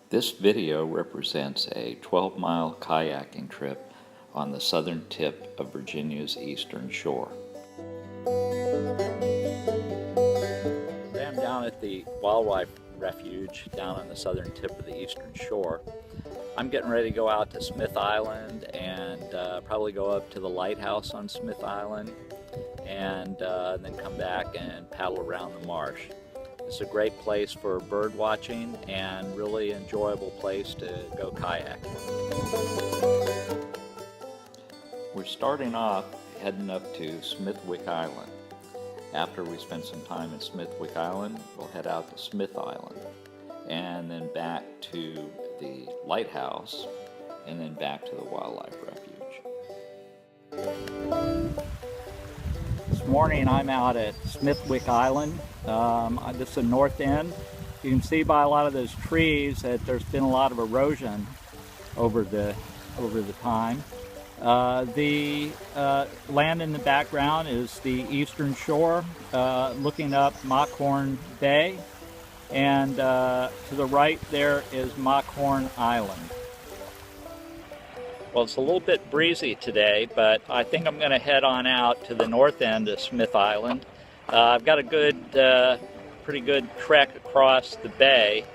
This video represents a 12-mile kayaking trip on the southern tip of Virginia's eastern shore. I'm down at the wildlife refuge down on the southern tip of the eastern shore. I'm getting ready to go out to Smith Island and probably go up to the lighthouse on Smith Island and then come back and paddle around the marsh. It's a great place for bird watching and really enjoyable place to go kayaking. We're starting off heading up to Smithwick Island. After we spend some time in Smithwick Island, we'll head out to Smith Island and then back to the lighthouse and then back to the wildlife refuge. This morning I'm out at Smithwick Island. This is the north end. You can see by a lot of those trees that there's been a lot of erosion over the time. The land in the background is the eastern shore, looking up Mockhorn Bay, and to the right there is Mockhorn Island. Well, it's a little bit breezy today, but I think I'm going to head on out to the north end of Smith Island. I've got a pretty good trek across the bay.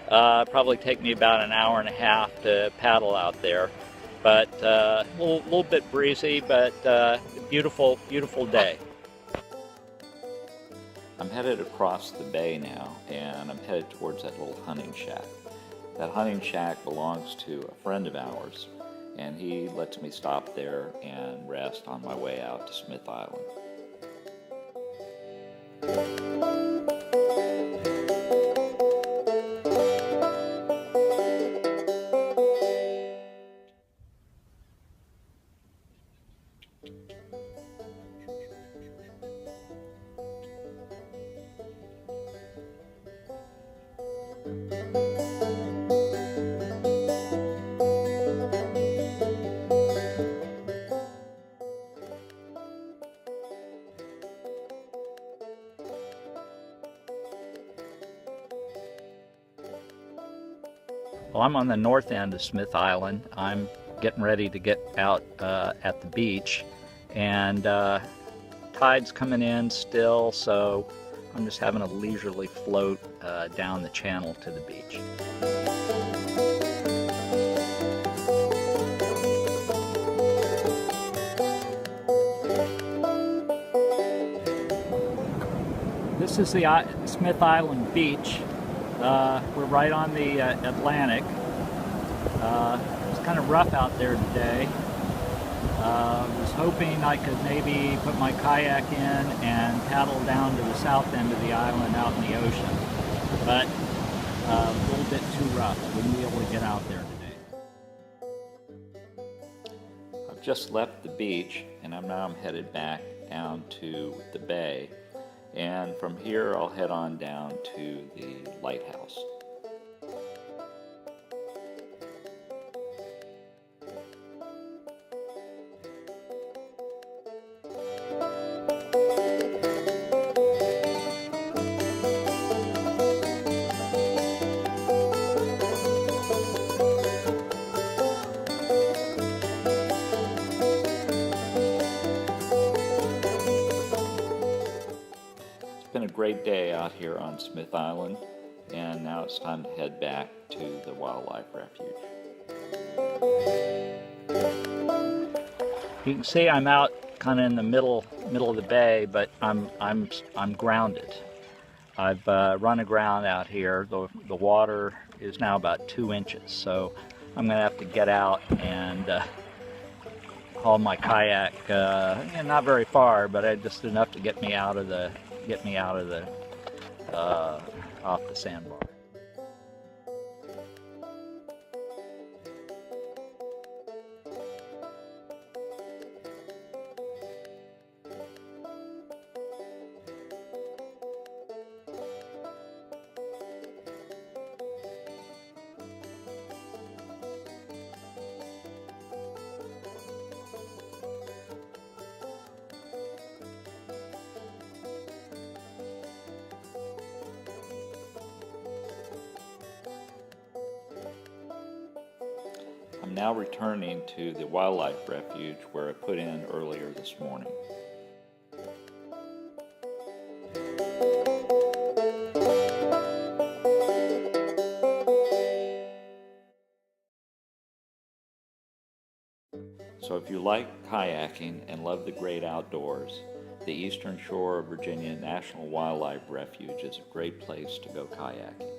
Probably take me about an hour and a half to paddle out there. But a little bit breezy, but beautiful, beautiful day. I'm headed across the bay now, and I'm headed towards that little hunting shack. That hunting shack belongs to a friend of ours, and he lets me stop there and rest on my way out to Smith Island. Well, I'm on the north end of Smith Island. I'm getting ready to get out at the beach, and tide's coming in still, so I'm just having a leisurely float down the channel to the beach. This is the Smith Island beach. We're right on the Atlantic. It's kind of rough out there today. Was hoping I could maybe put my kayak in and paddle down to the south end of the island out in the ocean, but a little bit too rough. I wouldn't be able to get out there today. I've just left the beach and I'm headed back down to the bay. And from here, I'll head on down to the lighthouse. It's been a great day out here on Smith Island, and now it's time to head back to the wildlife refuge. You can see I'm out kind of in the middle of the bay, but I'm grounded. I've run aground out here. The water is now about 2 inches, so I'm going to have to get out and haul my kayak, not very far, but just enough to get me out of the off the sandbar. now returning to the wildlife refuge where I put in earlier this morning. So if you like kayaking and love the great outdoors, the Eastern Shore of Virginia National Wildlife Refuge is a great place to go kayaking.